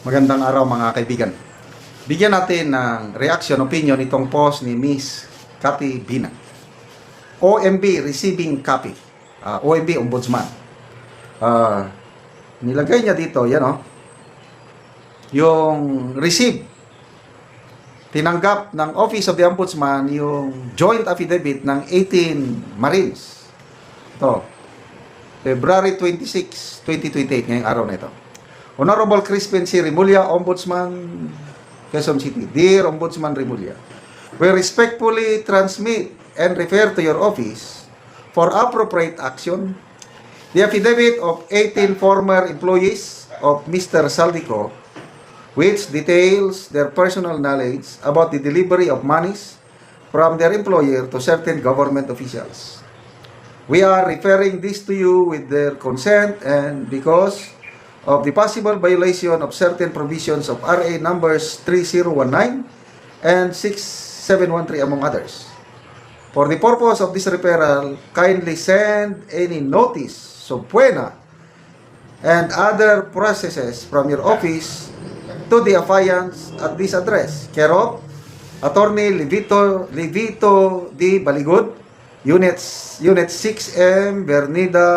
Magandang araw mga kaibigan. Bigyan natin ng reaction, opinion itong post ni Miss Cathy Bina. OMB receiving copy. OMB Ombudsman. Nilagay niya dito, yan o. Yung receive. Tinanggap ng Office of the Ombudsman yung joint affidavit ng 18 Marines. Ito. February 26, 2028, ngayong araw na ito. Honorable Crispin C. Remulla, Ombudsman, Quezon City. Dear Ombudsman Remulla, we respectfully transmit and refer to your office for appropriate action the affidavit of 18 former employees of Mr. Saldico, which details their personal knowledge about the delivery of monies from their employer to certain government officials. We are referring this to you with their consent and because of the possible violation of certain provisions of RA numbers 3019 and 6713 among others. For the purpose of this referral, kindly send any notice, subpoena, and other processes from your office to the affiance at this address. Care of Attorney Levito D. Baligod, Unit 6M, Bernida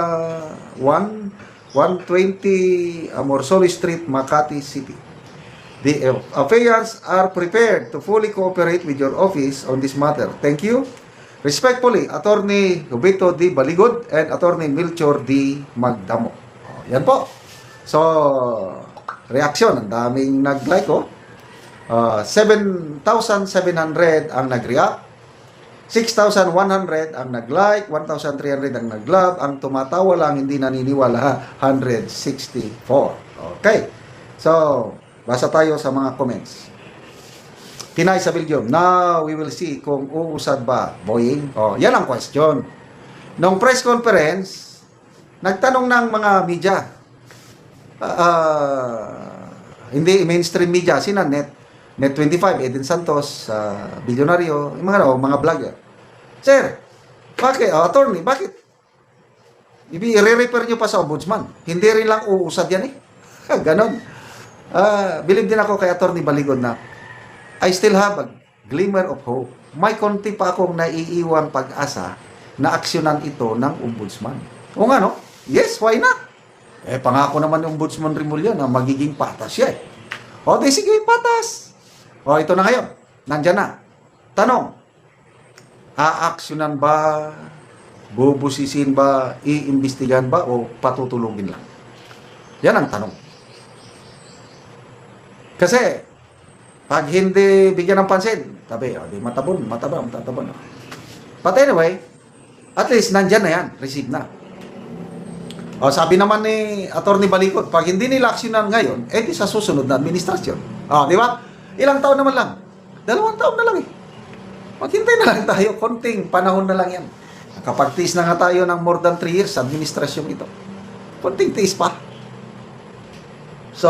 120 Amorsoli Street, Makati City. The affiants are prepared to fully cooperate with your office on this matter. Thank you. Respectfully, Attorney Levito D. Baligod and Attorney Melchor D. Magdamo. Yan po. So, reaction. Ang daming nag-like, 7,700 ang nag-react. 6,100 ang nag-like, 1,300 ang nag-love, ang tumatawa lang, hindi naniniwala, 164. Okay. So, basa tayo sa mga comments. Pinay sa Belgium, now we will see kung uusad ba Boeing. Yan ang question. Nung press conference, nagtanong ng mga media, hindi mainstream media, sina Net25, Eden Santos, Bilyonaryo, yung mga vlogger. Sir, bakit? Attorney, bakit? I-refer nyo pa sa ombudsman. Hindi rin lang uusad yan eh. Ganon. Believe din ako kay Attorney Baligod na I still have a glimmer of hope. May konti pa akong naiiwang pag-asa na aksyonan ito ng ombudsman. O nga no? Yes, why not? Pangako naman ng ombudsman Remulla na magiging patas siya eh. Di sige, patas. Ito na ngayon. Nandyan na. Tanong. Aaksyonan ba? Bubusisin ba? Iimbestigahan ba? O patutulungin lang? Yan ang tanong. Kasi, pag hindi bigyan ng pansin, tabi, di matabon. But anyway, at least nandyan na yan. Receive na. Sabi naman ni Attorney Baligod, pag hindi nila aksyonan ngayon, di sa susunod na administrasyon. Di ba? Ilang taon naman lang? 2 taon na lang eh. Maghintay na lang tayo. Konting panahon na lang yan. Nakapag-tiis na nga tayo ng more than 3 years sa administrasyon ito. Konting tiis pa. So,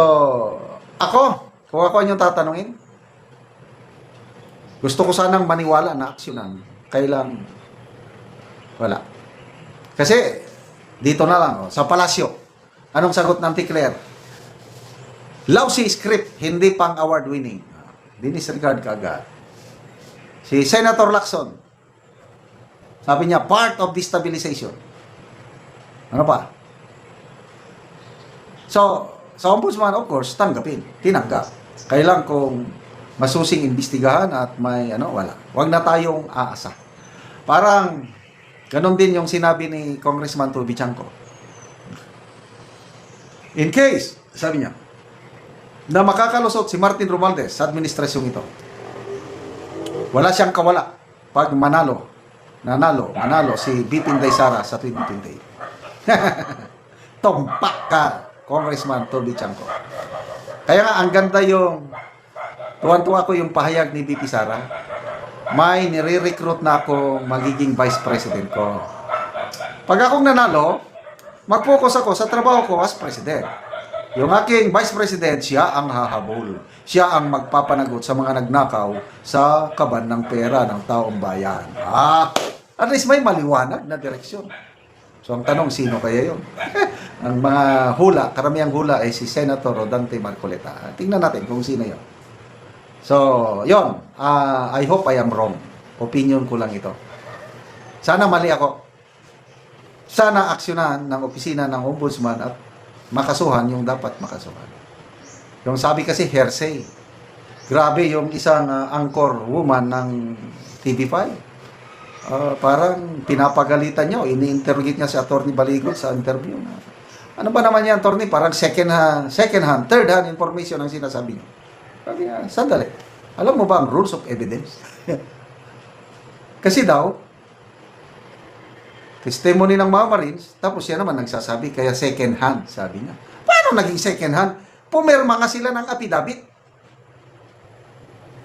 kung ako yung tatanungin, gusto ko sanang maniwala na aksyonan. Kailang, wala. Kasi, dito na lang, sa palasyo. Anong sagot ng Ticler? Lousy script, hindi pang award-winning. Dinisregard ka agad. Si Senator Lacson, sabi niya, part of destabilization. Ano pa? So, sa ombudsman, of course, tanggapin. Tinanggap. Kailang kung masusing imbestigahan at may, wala. Huwag na tayong aasa. Parang, ganon din yung sinabi ni Congressman Toby Chanco. In case, sabi niya, na makakalusot si Martin Romualdez sa administrasyong ito, wala siyang kawala pag manalo si Bitin Daysara sa 2028. Tumpak ka, Congressman Toby Chanco. Kaya nga, ang ganda yung tuwan-tuwa ko yung pahayag ni BP Sara. May nire-recruit na ako magiging vice president ko. Pag akong nanalo, mag-focus ako sa trabaho ko as president. Yung aking vice president, siya ang hahabol. Siya ang magpapanagot sa mga nagnakaw sa kaban ng pera ng taong bayan. At least may maliwanag na direksyon. So ang tanong, sino kaya yun? Ang mga hula, karamihang hula ay si Senator Rodante Marcoleta. Tingnan natin kung sino yun. So, yon. I hope I am wrong. Opinion ko lang ito. Sana mali ako. Sana aksyonan ng opisina ng ombudsman at makasuhan yung dapat makasuhan. Yung sabi kasi hearsay. Grabe yung isang anchor woman ng TV5. Parang pinapagalitan niya o ini-interrogate niya si Atty. Baligon sa interview. Ano ba naman yan, Atty.? Parang second hand, third hand information ang sinasabi niyo. Sabi niya, sandali. Alam mo ba ang rules of evidence? Kasi daw, testimony ng mga Marines, tapos yan naman nagsasabi, kaya second hand, sabi niya. Paano naging second hand? Pumirma nga sila ng affidavit.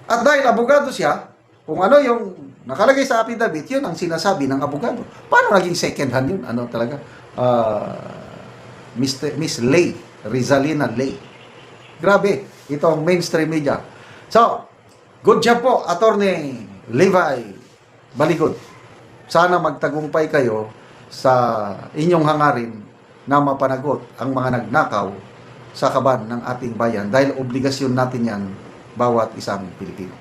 At dahil abogado siya, kung ano yung nakalagay sa affidavit, yun ang sinasabi ng abogado. Paano naging second hand yun? Ano talaga? Miss Lay, Rizalina Lay. Grabe, itong mainstream media. So, good job po, Attorney Levi Baligon. Sana magtagumpay kayo sa inyong hangarin na mapanagot ang mga nagnakaw sa kaban ng ating bayan dahil obligasyon natin yan bawat isang Pilipino.